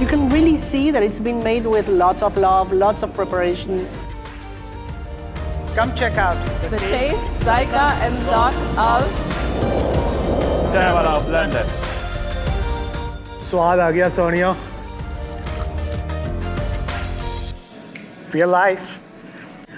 You can really see that it's been made with lots of love, lots of preparation. Come check out the taste, Zyka and Zot of Chaiiwala of London. स्वाद आ गया Sonia. Real life.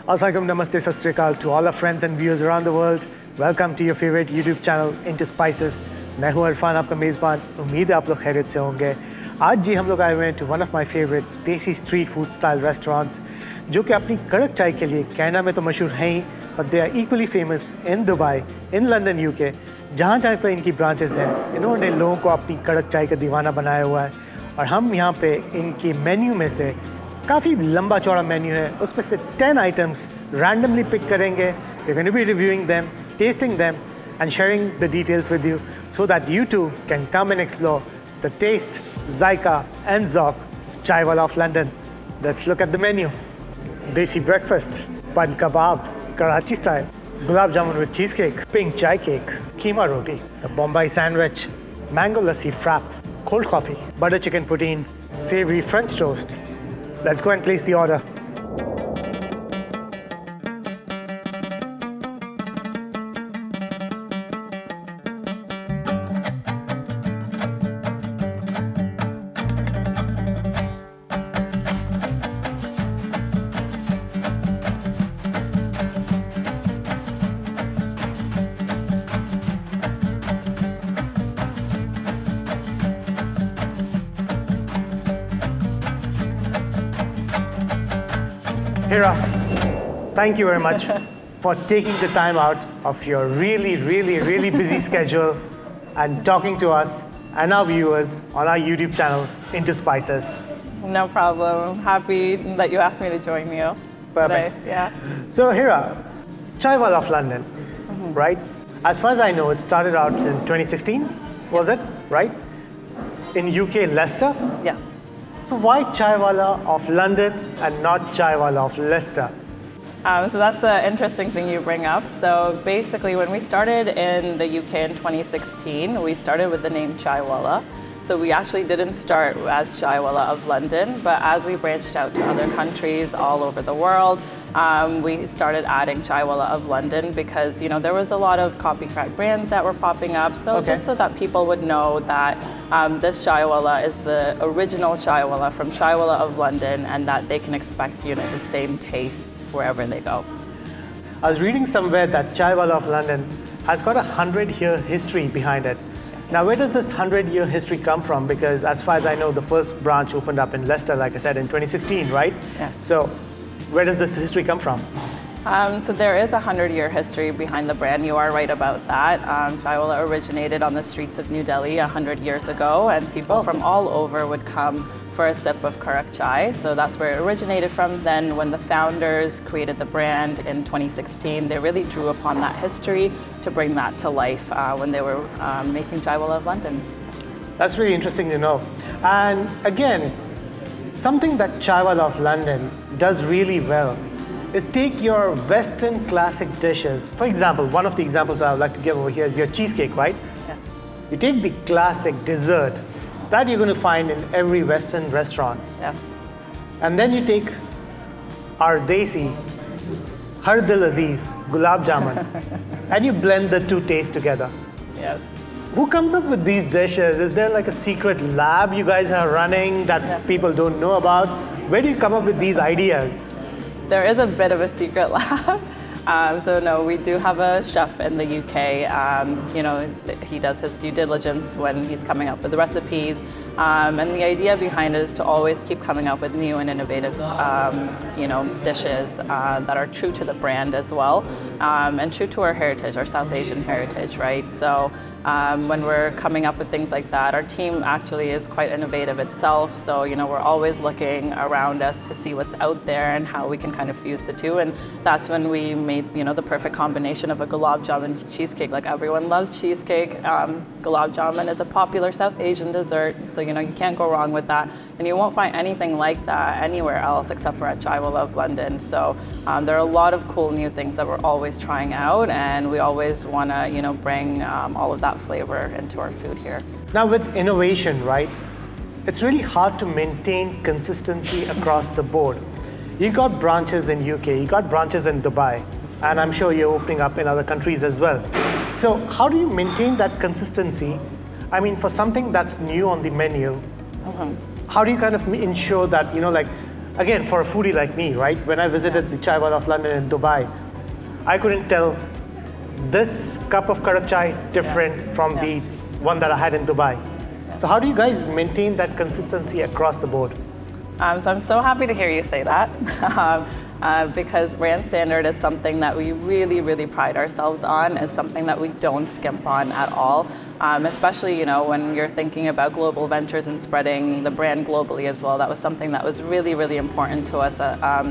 Assalamualaikum, namaste, sat sri akal to all our friends and viewers around the world. Welcome to your favorite YouTube channel Into Spices. मैं हूँ इरफान, आपका मेज़बान. उम्मीद है आप लोग खैरियत से होंगे. आज जी हम लोग आए हुए हैं to one of my favourite desi street food style restaurants जो कि अपनी कड़क चाय के लिए कनाडा में तो मशहूर हैं ही, but they are equally famous in Dubai, in London UK. जहाँ जहाँ पर इनकी ब्रांचेस हैं, इन्होंने लोगों को अपनी कड़क चाय का दीवाना बनाया हुआ है. और हम यहाँ पे इनकी मेन्यू में से काफ़ी लंबा चौड़ा मेन्यू है, उसमें से 10 आइटम्स रैंडमली पिक करेंगे. We are going to be reviewing them, tasting them and sharing the details with you so that you too can come and explore the taste, Zyka and Zok Chaiiwala of London. Let's look at the menu. Desi Breakfast, Bun Kabab, Karachi style, Gulab Jamun with cheesecake, pink chai cake, Keema Roti, the Bombay Sandwich, mango lassi Frappe, cold coffee, butter chicken poutine, Savory French Toast. Let's go and place the order. Hira, thank you very much for taking the time out of your really busy schedule and talking to us and our viewers on our YouTube channel, Into Spices. No problem. Happy that you asked me to join you Perfect. today. Yeah. So Hira, Chaiiwala of London, right? As far as I know, it started out in 2016, was it? Right? In UK, Leicester? Yes. So why Chaiiwala of London and not Chaiiwala of Leicester? So that's the interesting thing you bring up. So basically, when we started in the UK in 2016, we started with the name Chaiiwala. So we actually didn't start as Chaiiwala of London, but as we branched out to other countries all over the world, we started adding Chaiiwala of London because there was a lot of copycat brands that were popping up. So just so that people would know that this Chaiiwala is the original Chaiiwala from Chaiiwala of London, and that they can expect the same taste wherever they go. I was reading somewhere that Chaiiwala of London has got a 100-year history behind it. Now, where does this 100-year history come from? Because as far as I know, the first branch opened up in Leicester, like I said, in 2016, right? Yes. So where does this history come from? So there is a 100-year history behind the brand. You are right about that. Chaiiwala originated on the streets of New Delhi 100 years ago, and people from all over would come for a sip of Karak Chai. So that's where it originated from. Then when the founders created the brand in 2016, they really drew upon that history to bring that to life when they were making Chaiiwala of London. That's really interesting to know. And again, something that Chaiiwala of London does really well is take your Western classic dishes. For example, one of the examples I would like to give over here is your cheesecake, right? Yeah. You take the classic dessert that you're going to find in every Western restaurant. Yes. And then you take our Desi, Har Dil Aziz, Gulab Jamun, and you blend the two tastes together. Yes. Who comes up with these dishes? Is there like a secret lab you guys are running that people don't know about? Where do you come up with these ideas? There is a bit of a secret lab. So no, we do have a chef in the UK. He does his due diligence when he's coming up with the recipes. And the idea behind it is to always keep coming up with new and innovative, dishes that are true to the brand as well, and true to our heritage, our South Asian heritage, right? So when we're coming up with things like that, our team actually is quite innovative itself. So we're always looking around us to see what's out there and how we can kind of fuse the two. And that's when we made the perfect combination of a Gulab Jamun cheesecake. Like everyone loves cheesecake. Gulab Jamun is a popular South Asian dessert, so you can't go wrong with that. And you won't find anything like that anywhere else except for at Chaiiwala of London. So there are a lot of cool new things that we're always trying out, and we always want to bring all of that flavor into our food here. Now with innovation, right? it's really hard to maintain consistency across the board. You got branches in UK, you got branches in Dubai, and I'm sure you're opening up in other countries as well. So how do you maintain that consistency? I mean, for something that's new on the menu, how do you kind of ensure that, like, again, for a foodie like me, right? When I visited the Chaiiwala of London in Dubai, I couldn't tell this cup of Karak Chai different from the one that I had in Dubai. So how do you guys maintain that consistency across the board? So I'm so happy to hear you say that. Because brand standard is something that we really, really pride ourselves on, is something that we don't skimp on at all. Especially, when you're thinking about global ventures and spreading the brand globally as well. That was something that was really, really important to us.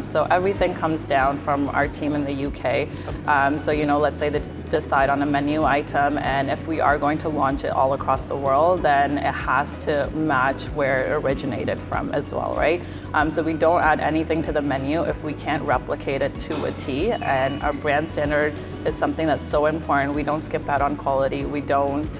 So everything comes down from our team in the UK. So, let's say they decide on a menu item, and if we are going to launch it all across the world, then it has to match where it originated from as well, right? So we don't add anything to the menu if we can't replicate it to a T. And our brand standard is something that's so important. We don't skip out on quality. We don't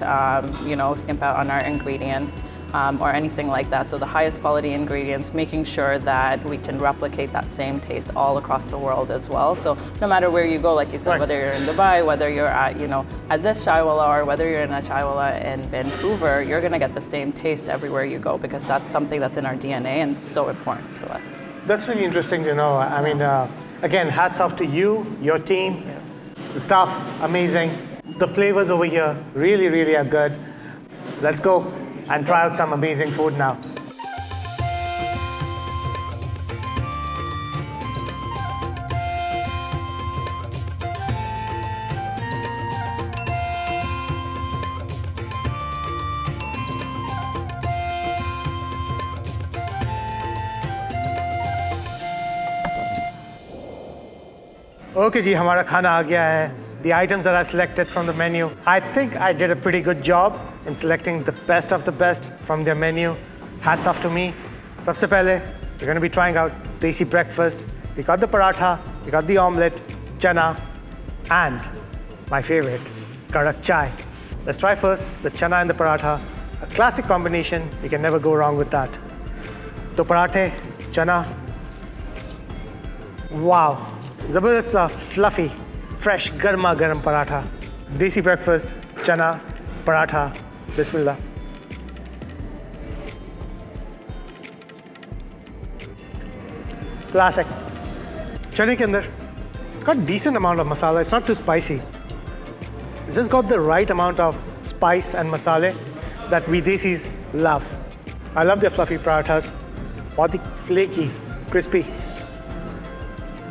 skimp out on our ingredients or anything like that. So the highest quality ingredients, making sure that we can replicate that same taste all across the world as well. So no matter where you go, like you said, right. Whether you're in Dubai, whether you're at this Chaiiwala, or whether you're in a Chaiiwala in Vancouver, you're gonna get the same taste everywhere you go, because that's something that's in our DNA and so important to us. That's really interesting to know. I mean, again, hats off to you, your team, the staff, amazing. The flavors over here really, really are good. Let's go and try out some amazing food now. Okay, ji, हमारा खाना आ गया है. The items that I selected from the menu, I think I did a pretty good job in selecting the best of the best from their menu. Hats off to me. Sabse pehle, we're going to be trying out Desi breakfast. We got the paratha, we got the omelette, chana, and my favorite, Karak Chai. Let's try first the chana and the paratha. A classic combination, you can never go wrong with that. So parathe, chana, wow. Zabardast fluffy, fresh garma garam paratha. Desi breakfast, chana, paratha. Bismillah. Classic. Chane ke andar, it's got decent amount of masala. It's not too spicy. It's just got the right amount of spice and masala that we Desis love. I love their fluffy parathas. Bahut flaky, crispy.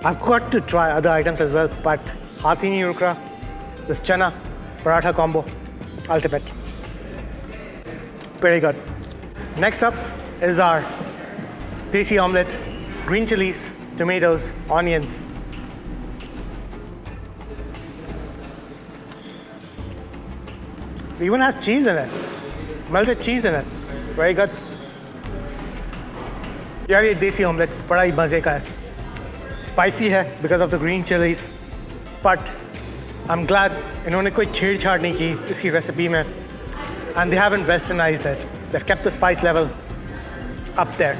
I've got to try other items as well, but haath hi nahi ruk raha. This chana paratha combo, ultimate. Very good. Next up is our Desi omelette, green chilies, tomatoes, onions. It even has cheese in it, melted cheese in it. Very good. यार ये देसी omelette बड़ा ही मजे का है. Spicy है because of the green chilies, but I'm glad इन्होंने कोई छेड़छाड़ नहीं की इसकी recipe में, and they haven't westernized it. They've kept the spice level up there.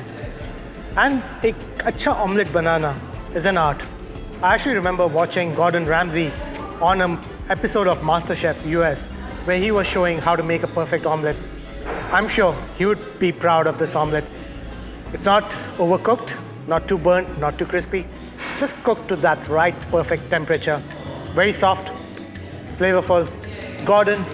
And एक अच्छा omelette banana is an art. I actually remember watching Gordon Ramsay on an episode of MasterChef US where he was showing how to make a perfect omelette. I'm sure he would be proud of this omelette. It's not overcooked, not too burnt, not too crispy. It's just cooked to that right, perfect temperature. Very soft, flavorful. Gordon,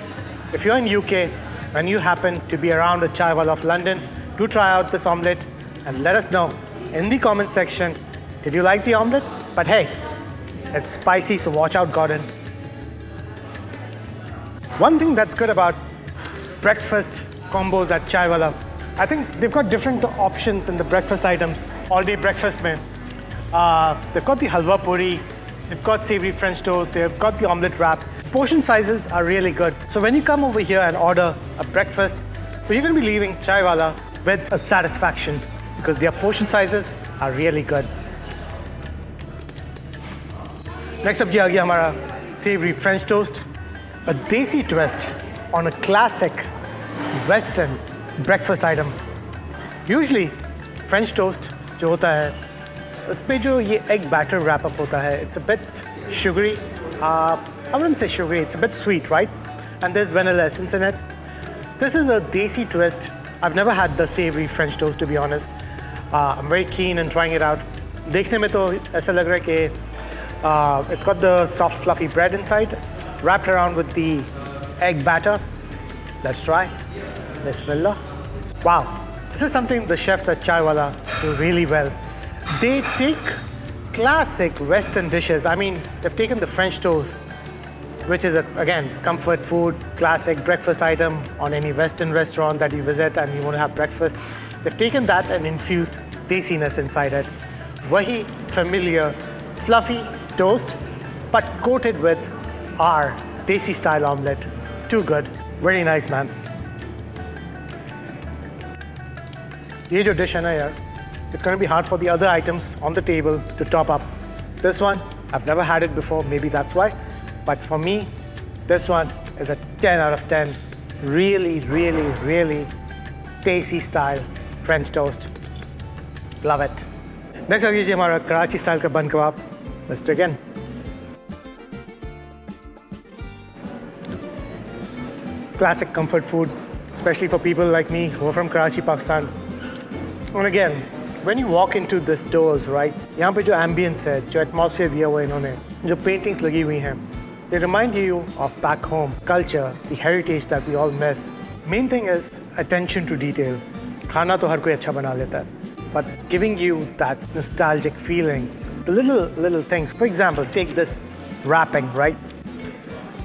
if you're in UK and you happen to be around the Chaiiwala of London, do try out this omelette and let us know in the comment section. Did you like the omelette? But hey, it's spicy, so watch out, Gordon. One thing that's good about breakfast combos at Chaiiwala, I think they've got different options in the breakfast items. All-day breakfast mein. They've got the halwa puri, they've got savory French toast, they've got the omelette wrap. Portion sizes are really good. So when you come over here and order a breakfast, so you're going to be leaving Chaiiwala with a satisfaction because their portion sizes are really good. Next up, ji aa gaya hamara savory French toast, a desi twist on a classic Western breakfast item. Usually, French toast जो होता है, उसपे जो ये egg batter wrap up होता है, it's a bit sugary. I wouldn't say sugary, it's a bit sweet, right? And there's vanilla essence in it. This is a desi twist. I've never had the savory French toast, to be honest. I'm very keen in trying it out. देखने में तो ऐसा लग रहा है कि it's got the soft fluffy bread inside, wrapped around with the egg batter. Let's try. Bismillah. Wow, this is something the chefs at Chaiiwala do really well. They take classic Western dishes. I mean, they've taken the French toast, which is, again, comfort food, classic breakfast item on any Western restaurant that you visit and you want to have breakfast. They've taken that and infused desiness inside it. Wahi familiar, fluffy toast, but coated with our desi style omelette. Too good. Very nice, man. Ye jo dish hai na yaar, it's going to be hard for the other items on the table to top up. This one, I've never had it before, maybe that's why. But for me, this one is a 10 out of 10. Really, really, really desi style French toast. Love it. Next, I'll use our Karachi style ka bun kabab. Let's dig in. Classic comfort food, especially for people like me who are from Karachi, Pakistan. And again, when you walk into this doors, right, यहाँ पे जो ambience है, जो atmosphere दिया हुआ है इन्होंने, जो paintings लगी हुई हैं, they remind you of back home, culture, the heritage that we all miss. Main thing is attention to detail. खाना तो हर कोई अच्छा बना लेता है, but giving you that nostalgic feeling, the little things. For example, take this wrapping, right?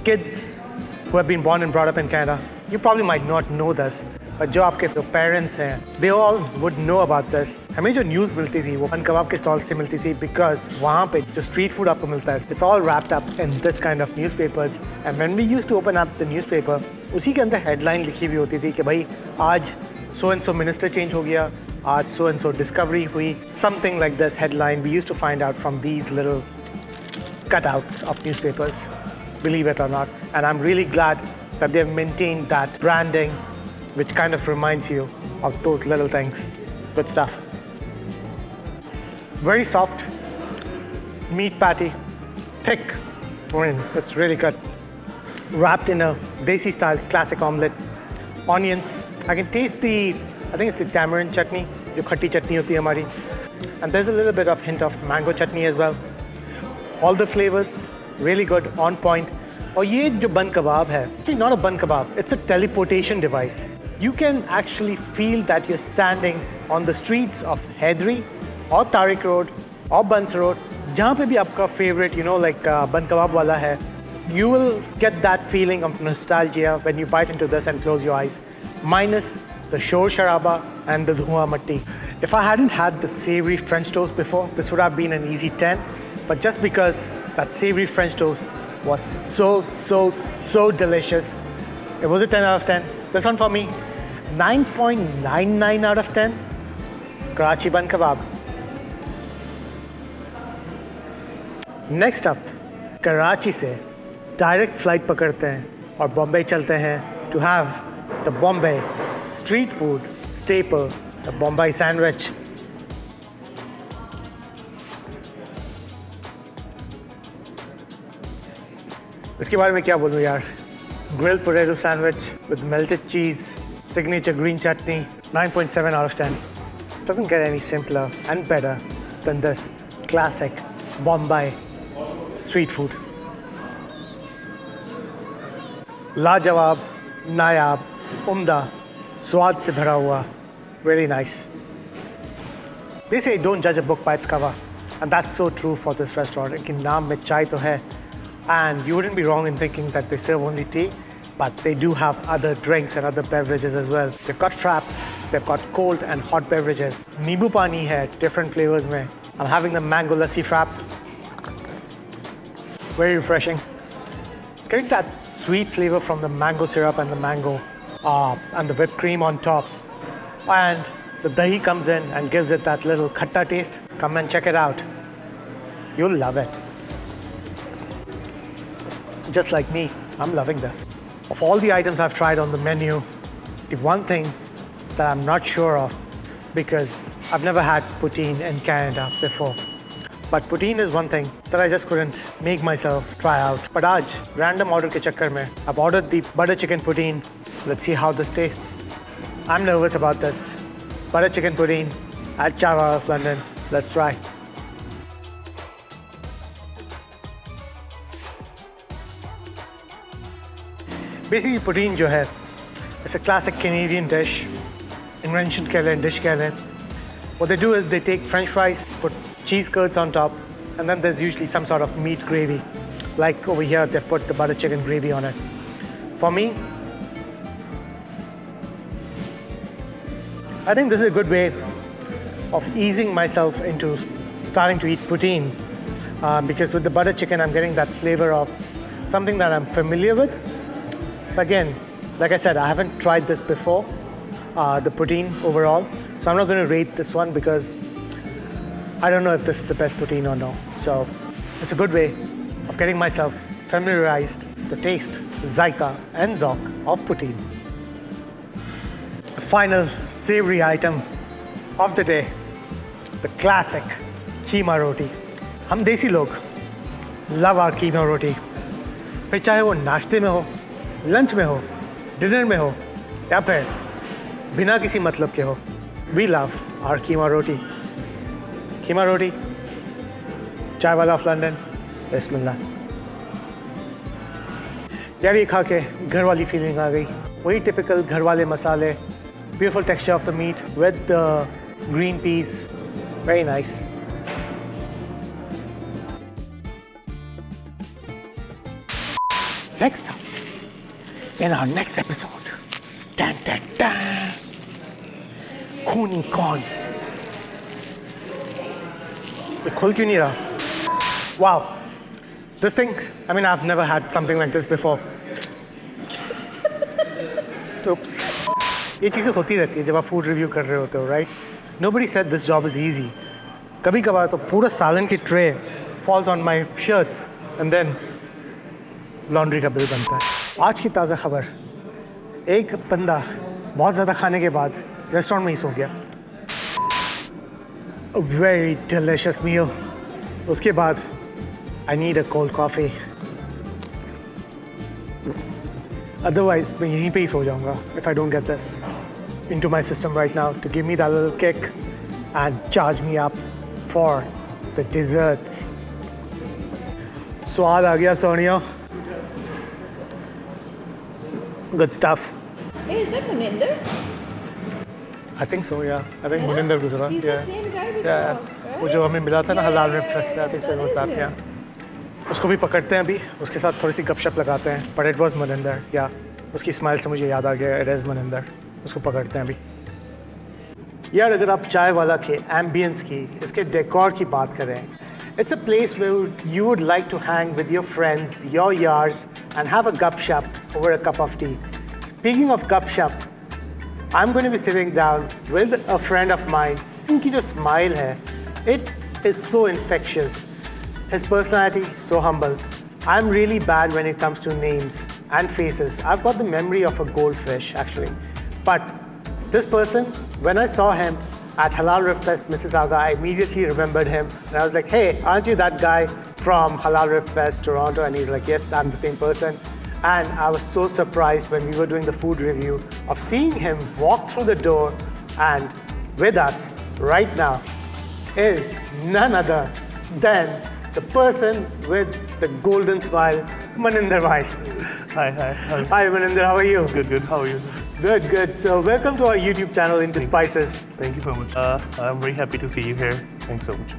Kids who have been born and brought up in Canada, you probably might not know this, but जो आपके parents हैं, they all would know about this. हमें जो news मिलती थी, वो बन कबाब के stall से मिलती थी, because वहाँ पे जो street food आपको मिलता है, it's all wrapped up in this kind of newspapers. And when we used to open up the newspaper, उसी के अंदर headline लिखी हुई होती थी कि भाई आज so and so minister change हो गया, आज so and so discovery हुई, something like this headline we used to find out from these little cutouts of newspapers, believe it or not. And I'm really glad that they've maintained that branding, which kind of reminds you of those little things. Good stuff. Very soft meat patty, thick. It's really good. Wrapped in a desi style classic omelette. Onions. I can taste I think it's the tamarind chutney, जो खट्टी चटनी होती है हमारी. And there's a little bit of hint of mango chutney as well. All the flavors, really good, on point. और ये जो bun kebab है, actually not a bun kebab, it's a teleportation device. You can actually feel that you're standing on the streets of Hyderabad or Tariq Road or Buns Road, जहाँ पे भी आपका favorite, like bun kebab wala है, you will get that feeling of nostalgia when you bite into this and close your eyes, minus the shor sharaba and the dhua matti. If I hadn't had the savory French toast before, this would have been an easy 10. But just because that savory French toast was so delicious, it was a 10 out of 10. This one for me, 9.99 out of 10. Karachi Bun Kabab. Next up, Karachi से direct flight पकड़ते हैं और Bombay चलते हैं to have the Bombay street food staple, the Bombay Sandwich. इसके बारे में क्या बोलूँ यार? Grilled potato sandwich with melted cheese, signature green chutney, 9.7 out of 10. Doesn't get any simpler and better than this classic Bombay street food. लाजवाब, नायाब, उम्दा, स्वाद से भरा हुआ, really nice. They say don't judge a book by its cover, and that's so true for this restaurant. इनके नाम में चाय तो है, and you wouldn't be wrong in thinking that they serve only tea, but they do have other drinks and other beverages as well. They've got fraps, they've got cold and hot beverages. Nibu pani hai, different flavors mein. I'm having the mango lassi frap. Very refreshing. It's getting that sweet flavor from the mango syrup and the mango and the whipped cream on top. And the dahi comes in and gives it that little khatta taste. Come and check it out. You'll love it. Just like me, I'm loving this. Of all the items I've tried on the menu, the one thing that I'm not sure of, because I've never had poutine in Canada before. But poutine is one thing that I just couldn't make myself try out. But aaj, random order ke chakkar mein, I've ordered the butter chicken poutine. Let's see how this tastes. I'm nervous about this. Butter chicken poutine at Chaiiwala of London. Let's try. Basically, poutine jo hai, it's a classic Canadian dish. Invention keh lein, dish keh lein. What they do is they take French fries, put cheese curds on top, and then there's usually some sort of meat gravy. Like over here, they've put the butter chicken gravy on it. For me, I think this is a good way of easing myself into starting to eat poutine because with the butter chicken, I'm getting that flavor of something that I'm familiar with. Again, like I said, I haven't tried this before, the poutine overall. So I'm not going to rate this one because I don't know if this is the best poutine or no. So it's a good way of getting myself familiarized the taste, zaika and zauq of poutine. The final savory item of the day, the classic Keema Roti. हम देसी लोग love our Keema Roti. फिर चाहे वो नाश्ते में हो, lunch में हो, डिनर में हो या फिर बिना किसी मतलब के हो, we love our Keema Roti. Keema Roti, Chaiiwala of London, Bismillah. यार ये खा के घर वाली फीलिंग आ गई. वही typical घर वाले मसाले, beautiful texture of the meat with the green peas, very nice. Next up, in our next episode, dun, dun, dun, खूनी कॉर्न. ये खुल क्यों नहीं रहा? Wow, this thing, I mean, I've never had something like this before. Oops. ये चीज़ें होती रहती है जब आप फूड रिव्यू कर रहे होते हो, right? Nobody said this job is easy. कभी कभार तो पूरा सालन की tray falls on my shirts and then laundry का बिल बनता है. आज की ताज़ा खबर, एक बंदा बहुत ज़्यादा खाने के बाद रेस्टोरेंट में ही सो गया. A very delicious meal. उसके बाद I need a cold coffee. Otherwise मैं यहीं पे ही सो जाऊँगा if I don't get this into my system right now to give me that little kick and charge me up for the desserts. स्वाद आ गया Sonia. Good stuff. Hey, is that Maninder? I think so, yeah. I think Maninder guzara. He's Yeah. the same guy we Yeah. saw, वो जो हमें मिला था ना Yeah, हलाल yeah, breakfast पे, I think so it was that, yeah. yeah. उसको भी पकड़ते हैं अभी, उसके साथ थोड़ी सी गपशप लगाते हैं. But it was Maninder, yeah. उसकी स्माइल से मुझे याद आ गया, it is Maninder. उसको पकड़ते हैं अभी. यार अगर आप चाय वाला के एम्बियंस की, इसके डेकोर की बात करें, it's a place where you would like to hang with your friends, your yars, and have a gupshup over a cup of tea. Speaking of gupshup, I'm going to be sitting down with a friend of mine. उनकी जो smile है, it is so infectious. His personality, so humble. I'm really bad when it comes to names and faces. I've got the memory of a goldfish, actually. But this person, when I saw him at Halal Rif Fest, Mississauga, I immediately remembered him. And I was like, hey, aren't you that guy from Halal Rif Fest, Toronto? And he's like, yes, I'm the same person. And I was so surprised when we were doing the food review of seeing him walk through the door, and with us right now is none other than the person with the golden smile, Maninder Bahi. Hi. Hi Maninder, how are you? Good. How are you? Good. So welcome to our YouTube channel, Into Spices. Thank you so much. I'm very happy to see you here. Thanks so much.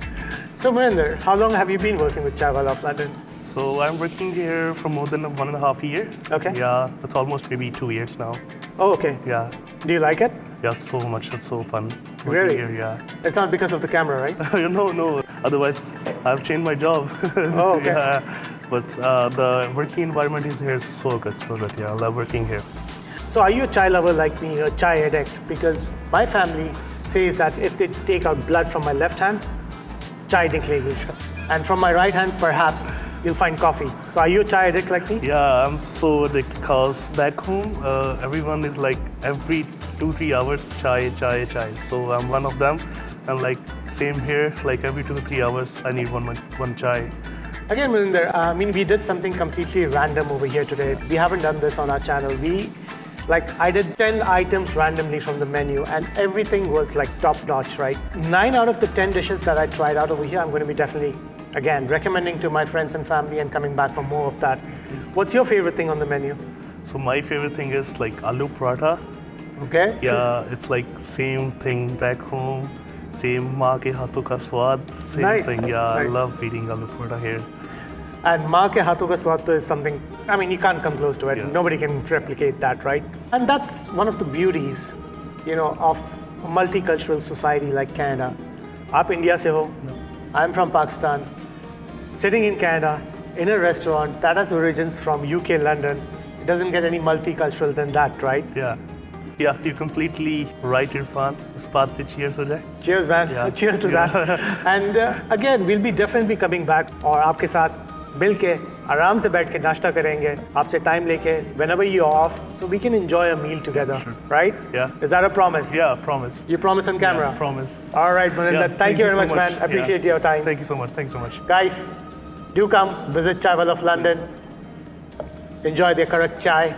So Maninder, how long have you been working with Chaiiwala of London? So I'm working here for more than 1.5 years. Okay. Yeah, it's almost maybe 2 years now. Oh, okay. Yeah. Do you like it? Yeah, so much. It's so fun. working Really? Here, yeah. It's not because of the camera, right? No. Otherwise, I've changed my job. Oh, okay. Yeah. But the working environment is here is so good. Yeah, I love working here. So are you a chai lover like me, a chai addict? Because my family says that if they take out blood from my left hand, chai niklegi. And from my right hand, perhaps, you'll find coffee. So are you a chai addict like me? Yeah, I'm so addicted because back home, everyone is like every 2-3 hours, chai, chai, chai. So I'm one of them. And like same here, like every 2-3 hours, I need one chai. Again, Maninder, I mean, we did something completely random over here today. We haven't done this on our channel. I did 10 items randomly from the menu and everything was like top notch, right? 9 out of the 10 dishes that I tried out over here, I'm going to be definitely, again, recommending to my friends and family and coming back for more of that. What's your favorite thing on the menu? So my favorite thing is like aloo paratha. Okay. Yeah, it's like same thing back home. Same maa ke haathon ka swad, same Nice. thing. Yeah, Nice. I love eating aloo paratha here. And maa ke haathon ka swad is something, I mean, you can't come close to it. Yeah. Nobody can replicate that, right? And that's one of the beauties, of a multicultural society like Canada. Aap India se ho, I'm from Pakistan, sitting in Canada, in a restaurant that has origins from UK, London. It doesn't get any multicultural than that, right? Yeah. Yeah, you're completely right, Irfan. इस बात पे cheers हो जाए. Cheers, man. Yeah. Cheers to that. And again, we'll be definitely coming back और आपके साथ मिल के आराम से बैठ के नाश्ता करेंगे आपसे टाइम लेके whenever you're off so we can enjoy a meal together, right? Yeah. Is that a promise? Yeah, promise. You promise on camera? Yeah, promise. All right, Maninder. Yeah, thank you very so much, man. Yeah. Appreciate your time. Thank you so much. Thanks so much. Guys, do come visit Chaiiwala of London. Enjoy their Karak Chai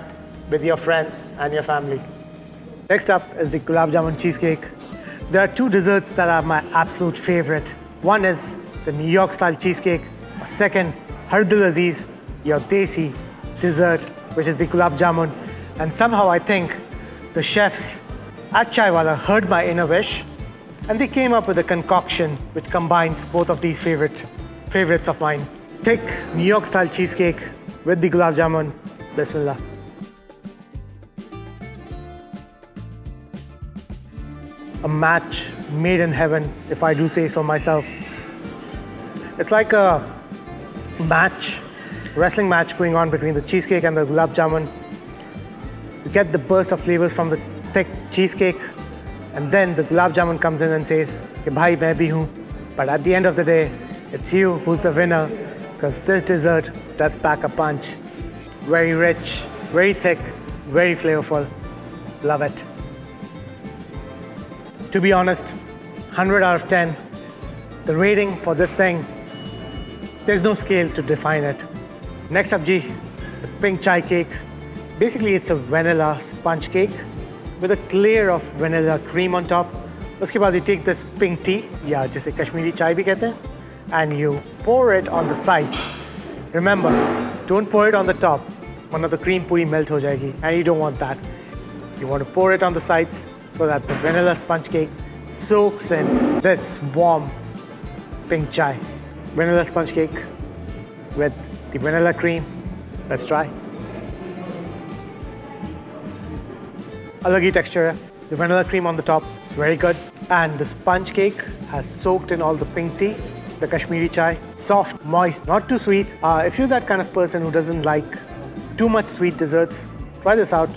with your friends and your family. Next up is the Gulab Jamun cheesecake. There are two desserts that are my absolute favorite. One is the New York style cheesecake. Second, Hardil Aziz, your Desi dessert, which is the Gulab Jamun. And somehow I think the chefs at Chaiiwala heard my inner wish and they came up with a concoction which combines both of these favorites of mine. Thick New York style cheesecake with the Gulab Jamun. Bismillah. A match made in heaven, if I do say so myself. It's like a wrestling match going on between the cheesecake and the Gulab Jamun. You get the burst of flavors from the thick cheesecake, and then the Gulab Jamun comes in and says, "Ki bhai, main bhi hoon." But at the end of the day, it's you who's the winner, because this dessert does pack a punch. Very rich, very thick, very flavorful. Love it. To be honest, 100 out of 10. The rating for this thing, there's no scale to define it. Next up, G, the pink chai cake. Basically, it's a vanilla sponge cake with a layer of vanilla cream on top. Uske baad you take this pink tea, yeah, jise Kashmiri chai bhi kehte hain, and you pour it on the sides. Remember, don't pour it on the top. One of the cream puri melt ho jayegi, and you don't want that. You want to pour it on the sides so that the vanilla sponge cake soaks in this warm pink chai. Vanilla sponge cake with the vanilla cream. Let's try. Alagi texture. The vanilla cream on the top is very good. And the sponge cake has soaked in all the pink tea, the Kashmiri chai. Soft, moist, not too sweet. If you're that kind of person who doesn't like too much sweet desserts, try this out.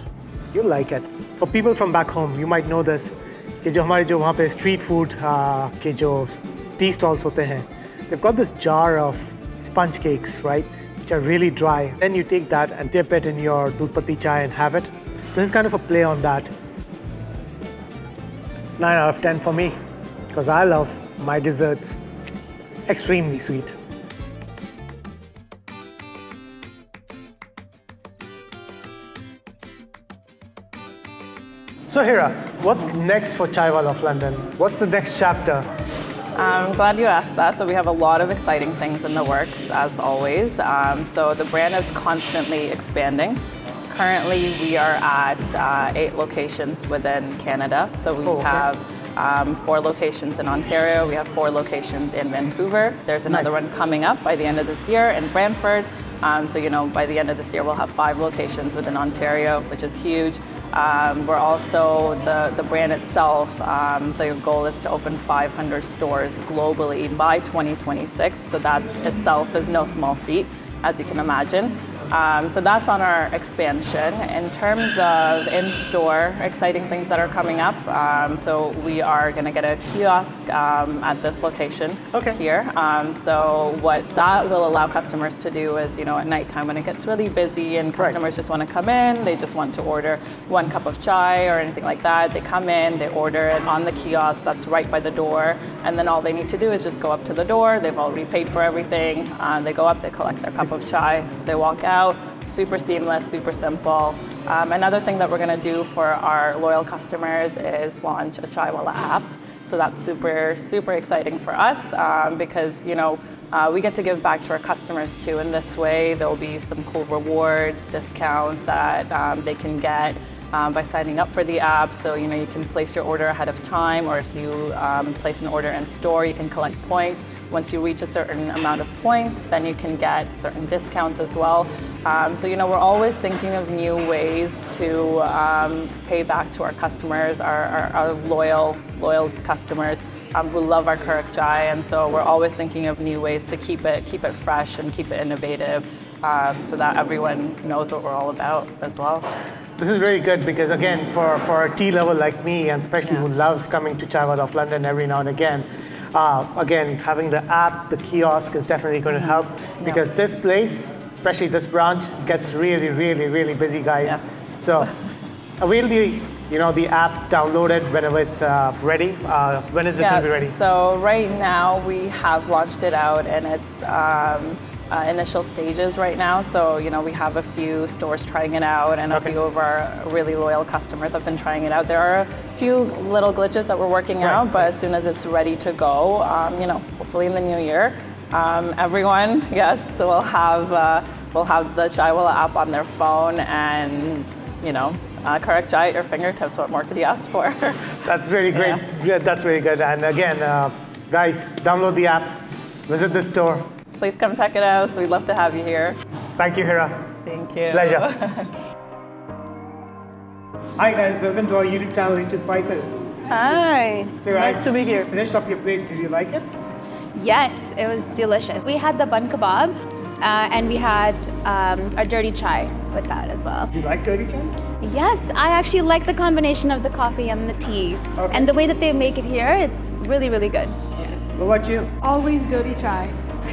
You'll like it. For people from back home, you might know this, कि जो हमारे जो वहाँ पे street food के जो tea stalls होते हैं, they've got this jar of sponge cakes, right, which are really dry. Then you take that and dip it in your doodh patti chai and have it. This is kind of a play on that. 9 out of 10 for me, because I love my desserts extremely sweet. So Hira, what's next for Chaiiwala of London? What's the next chapter? I'm glad you asked that. So we have a lot of exciting things in the works, as always. So the brand is constantly expanding. Currently, we are at 8 locations within Canada. So we have 4 locations in Ontario. We have 4 locations in Vancouver. There's another one coming up by the end of this year in Brantford. So by the end of this year, we'll have 5 locations within Ontario, which is huge. We're also, the brand itself, the goal is to open 500 stores globally by 2026. So that itself is no small feat, as you can imagine. So that's on our expansion. In terms of in-store, exciting things that are coming up. So we are going to get a kiosk at this location here. So what that will allow customers to do is, at nighttime when it gets really busy and customers just want to come in, they just want to order 1 cup of chai or anything like that. They come in, they order it on the kiosk that's right by the door, and then all they need to do is just go up to the door. They've already paid for everything. They go up, they collect their cup of chai, they walk out. Super seamless, super simple. Another thing that we're going to do for our loyal customers is launch a Chaiiwala app. So that's super, super exciting for us because, we get to give back to our customers too. In this way, there'll be some cool rewards, discounts that they can get by signing up for the app. So, you can place your order ahead of time, or if you place an order in store, you can collect points. Once you reach a certain amount of points, then you can get certain discounts as well. So, we're always thinking of new ways to pay back to our customers, our loyal customers who love our Karak Chai. And so we're always thinking of new ways to keep it fresh and keep it innovative so that everyone knows what we're all about as well. This is really good because, again, for a tea lover like me, and especially who loves coming to Chaiiwala of London every now and again, again, having the app, the kiosk is definitely going to help because this place, especially this branch, gets really, really, really busy, guys. Yeah. So we'll be, the app downloaded whenever it's ready. When is it going to be ready? So right now we have launched it out and it's initial stages right now. So, we have a few stores trying it out and a few of our really loyal customers have been trying it out. There are a few little glitches that we're working out, but as soon as it's ready to go, hopefully in the new year, everyone, will have the Chaiiwala app on their phone and, Karak Chai at your fingertips. What more could you ask for? That's really great. Yeah, that's really good. And again, guys, download the app, visit the store. Please come check it out. So we'd love to have you here. Thank you, Hira. Thank you. Pleasure. Hi, guys. Welcome to our YouTube channel, Into Spices. Hi. So, nice to be here. Finished up your place. Did you like it? Yes, it was delicious. We had the bun kebab and we had a dirty chai with that as well. You like dirty chai? Yes, I actually like the combination of the coffee and the tea. And the way that they make it here, it's really, really good. What about you? Always dirty chai.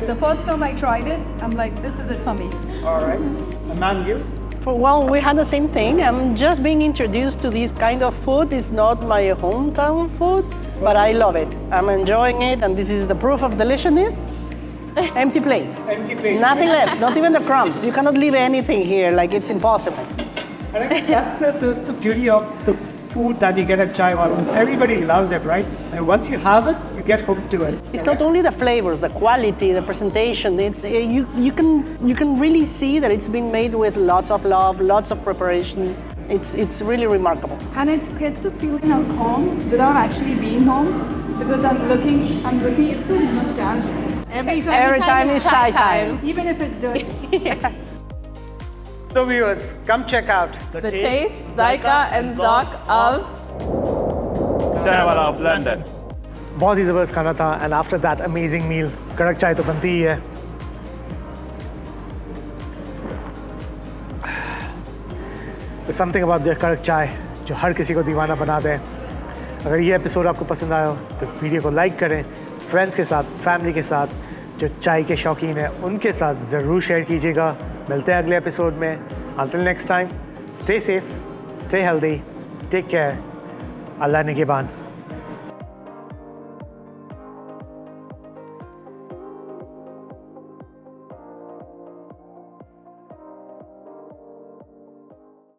The first time I tried it, I'm like, this is it for me. All right. And ma'am, you? Well, we had the same thing. I'm just being introduced to this kind of food. It's not my hometown food, but I love it. I'm enjoying it, and this is the proof of deliciousness. Empty plates. Empty plates. Nothing left, not even the crumbs. You cannot leave anything here, like it's impossible. And I guess that's the beauty of the food that you get at Chaiiwala. Everybody loves it, right? And once you have it, you get hooked to it. It's not only the flavors, the quality, the presentation. It's you can really see that it's been made with lots of love, lots of preparation. It's really remarkable. And it gets the feeling of home without actually being home because I'm looking, it's so nostalgic. Every time it's chai time. Even if it's dirty. Yeah. So viewers, come check out The taste, Zaika and Zok of Chaiiwala of London. बहुत ही ज़बरदस्त खाना था and after that amazing meal, कड़क चाय तो बनती ही है. There's something about the कड़क चाय जो हर किसी को दीवाना बना दे. अगर ये एपिसोड आपको पसंद आया हो तो वीडियो को लाइक करें, फ्रेंड्स के साथ, फैमिली के साथ, जो चाय के शौकीन हैं उनके साथ ज़रूर शेयर कीजिएगा. मिलते हैं अगले एपिसोड में. Until next time, stay safe, stay healthy, take care. Allah Nigeban.